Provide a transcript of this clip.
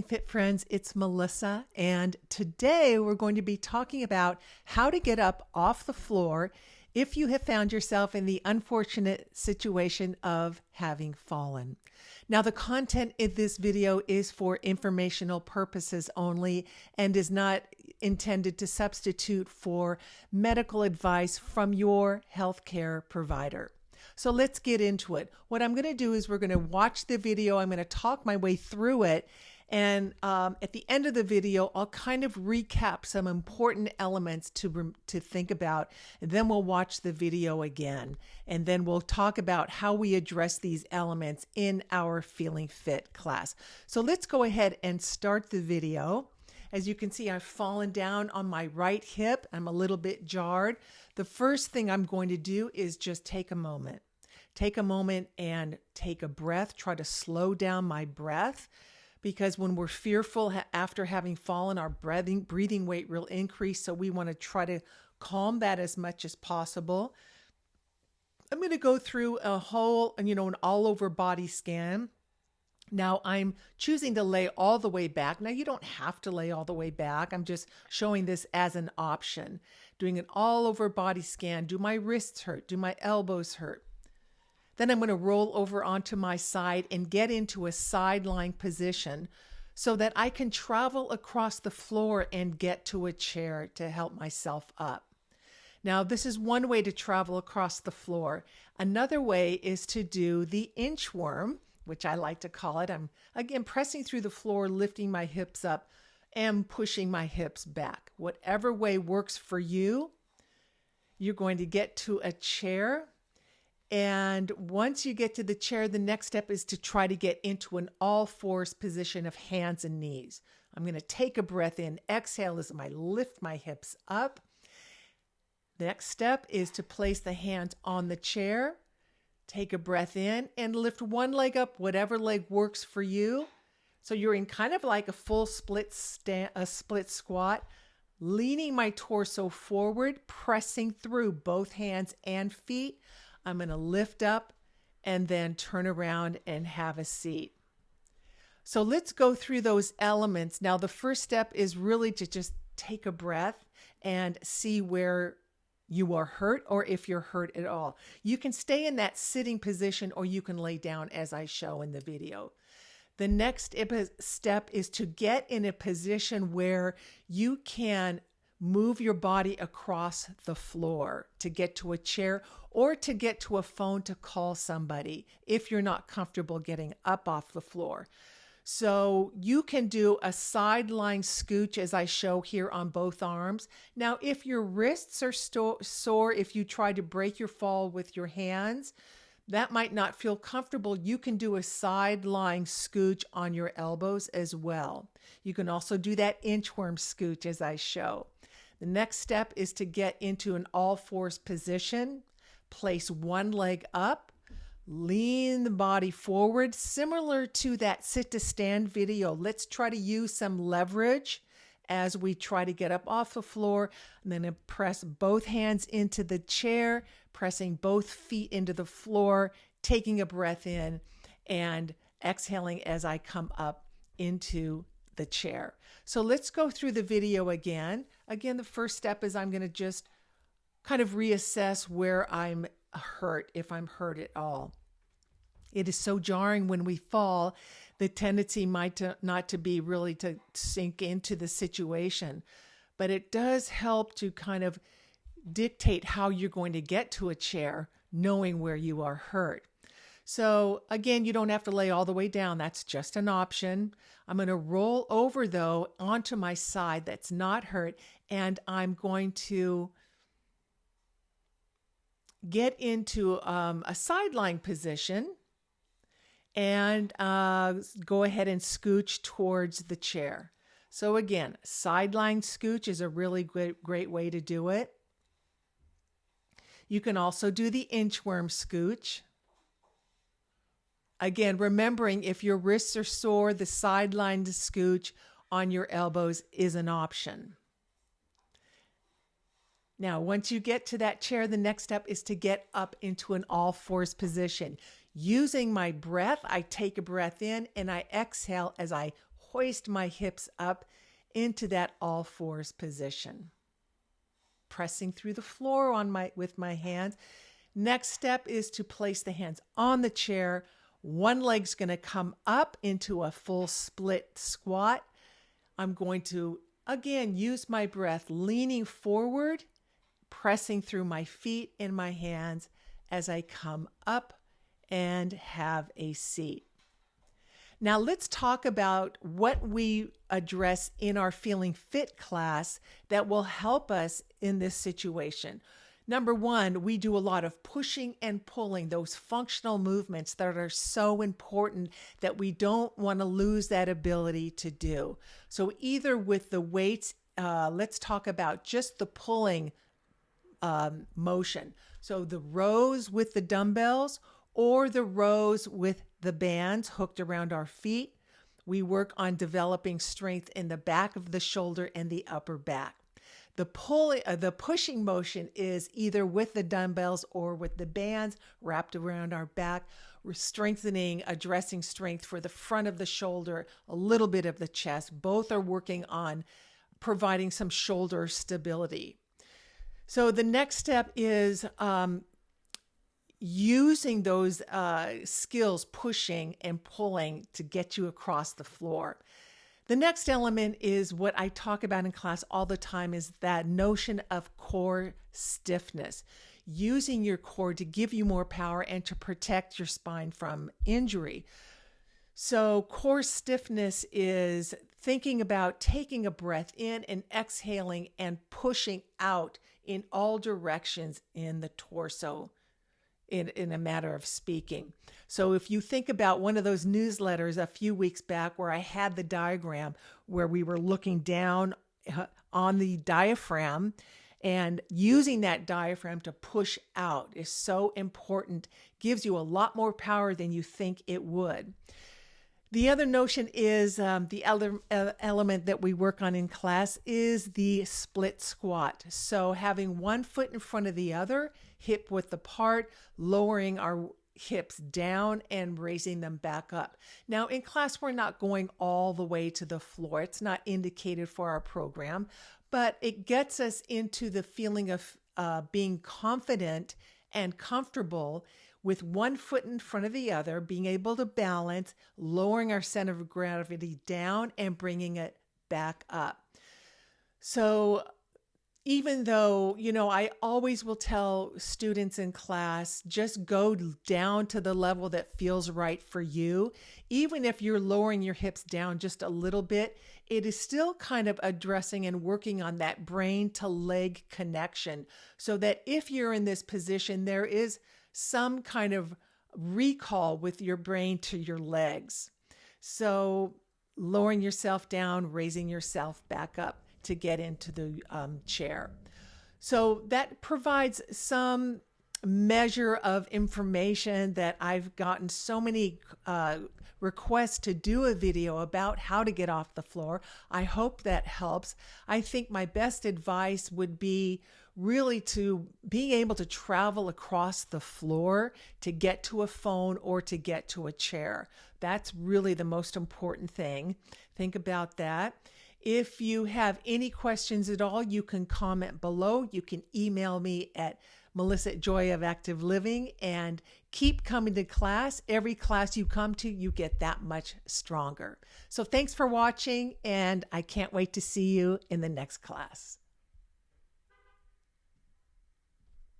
Fit friends, it's Melissa, and today we're going to be talking about how to get up off the floor if you have found yourself in the unfortunate situation of having fallen. Now, the content in this video is for informational purposes only and is not intended to substitute for medical advice from your healthcare provider. So let's get into it. What I'm going to do is we're going to watch the video. I'm going to talk my way through it. And at the end of the video, I'll kind of recap some important elements to think about. And then we'll watch the video again. And then we'll talk about how we address these elements in our Feeling Fit class. So let's go ahead and start the video. As you can see, I've fallen down on my right hip. I'm a little bit jarred. The first thing I'm going to do is just take a moment. Take a moment and take a breath. Try to slow down my breath. Because when we're fearful after having fallen, our breathing rate will increase. So we want to try to calm that as much as possible. I'm going to go through a whole, an all over body scan. Now I'm choosing to lay all the way back. Now you don't have to lay all the way back. I'm just showing this as an option. Doing an all over body scan. Do my wrists hurt? Do my elbows hurt? Then I'm going to roll over onto my side and get into a side-lying position so that I can travel across the floor and get to a chair to help myself up. Now, this is one way to travel across the floor. Another way is to do the inchworm, which I like to call it. I'm, again, pressing through the floor, lifting my hips up and pushing my hips back. Whatever way works for you, you're going to get to a chair. And once you get to the chair, the next step is to try to get into an all-fours position of hands and knees. I'm going to take a breath in, exhale as I lift my hips up. The next step is to place the hands on the chair, take a breath in, and lift one leg up, whatever leg works for you. So you're in kind of like a full split squat, leaning my torso forward, pressing through both hands and feet. I'm going to lift up and then turn around and have a seat. So let's go through those elements. Now, the first step is really to just take a breath and see where you are hurt or if you're hurt at all. You can stay in that sitting position or you can lay down as I show in the video. The next step is to get in a position where you can move your body across the floor to get to a chair or to get to a phone to call somebody if you're not comfortable getting up off the floor. So you can do a sideline scooch as I show here on both arms. Now, if your wrists are sore, if you try to break your fall with your hands, that might not feel comfortable. You can do a sideline scooch on your elbows as well. You can also do that inchworm scooch as I show. The next step is to get into an all-fours position. Place one leg up, lean the body forward, similar to that sit-to-stand video. Let's try to use some leverage as we try to get up off the floor. And then press both hands into the chair, pressing both feet into the floor, taking a breath in, and exhaling as I come up into the chair. So let's go through the video again. Again, the first step is I'm going to just kind of reassess where I'm hurt, if I'm hurt at all. It is so jarring when we fall. The tendency might not to be really to sink into the situation, but it does help to kind of dictate how you're going to get to a chair, knowing where you are hurt. So again, you don't have to lay all the way down. That's just an option. I'm going to roll over though onto my side that's not hurt, and I'm going to get into a sideline position and go ahead and scooch towards the chair. So again, sideline scooch is a really great way to do it. You can also do the inchworm scooch. Again, remembering if your wrists are sore, the sideline scooch on your elbows is an option. Now, once you get to that chair, the next step is to get up into an all-fours position. Using my breath, I take a breath in and I exhale as I hoist my hips up into that all fours position. Pressing through the floor with my hands. Next step is to place the hands on the chair. One leg's going to come up into a full split squat. I'm going to, again, use my breath, leaning forward, pressing through my feet and my hands as I come up and have a seat. Now let's talk about what we address in our Feeling Fit class that will help us in this situation. Number one, we do a lot of pushing and pulling, those functional movements that are so important that we don't want to lose that ability to do. So either with the weights, let's talk about just the pulling motion. So the rows with the dumbbells or the rows with the bands hooked around our feet. We work on developing strength in the back of the shoulder and the upper back. The pushing motion is either with the dumbbells or with the bands wrapped around our back. We're strengthening, addressing strength for the front of the shoulder, a little bit of the chest. Both are working on providing some shoulder stability. So the next step is using those skills, pushing and pulling, to get you across the floor. The next element is what I talk about in class all the time, is that notion of core stiffness, using your core to give you more power and to protect your spine from injury. So core stiffness is thinking about taking a breath in and exhaling and pushing out in all directions in the torso, in a matter of speaking. So if you think about one of those newsletters a few weeks back where I had the diagram where we were looking down on the diaphragm, and using that diaphragm to push out is so important, gives you a lot more power than you think it would. The other notion is the other element that we work on in class is the split squat. So having one foot in front of the other, hip width apart, lowering our hips down and raising them back up. Now in class, we're not going all the way to the floor. It's not indicated for our program, but it gets us into the feeling of being confident and comfortable with one foot in front of the other, being able to balance, lowering our center of gravity down and bringing it back up. So even though, I always will tell students in class, just go down to the level that feels right for you. Even if you're lowering your hips down just a little bit, it is still kind of addressing and working on that brain to leg connection, so that if you're in this position, there is some kind of recall with your brain to your legs. So lowering yourself down, raising yourself back up to get into the chair. So that provides some measure of information that I've gotten so many requests to do a video about how to get off the floor. I hope that helps. I think my best advice would be really to being able to travel across the floor to get to a phone or to get to a chair. That's really the most important thing. Think about that. If you have any questions at all, you can comment below. You can email me at melissa@joyofactiveliving, and keep coming to class. Every class you come to, you get that much stronger. So thanks for watching, and I can't wait to see you in the next class.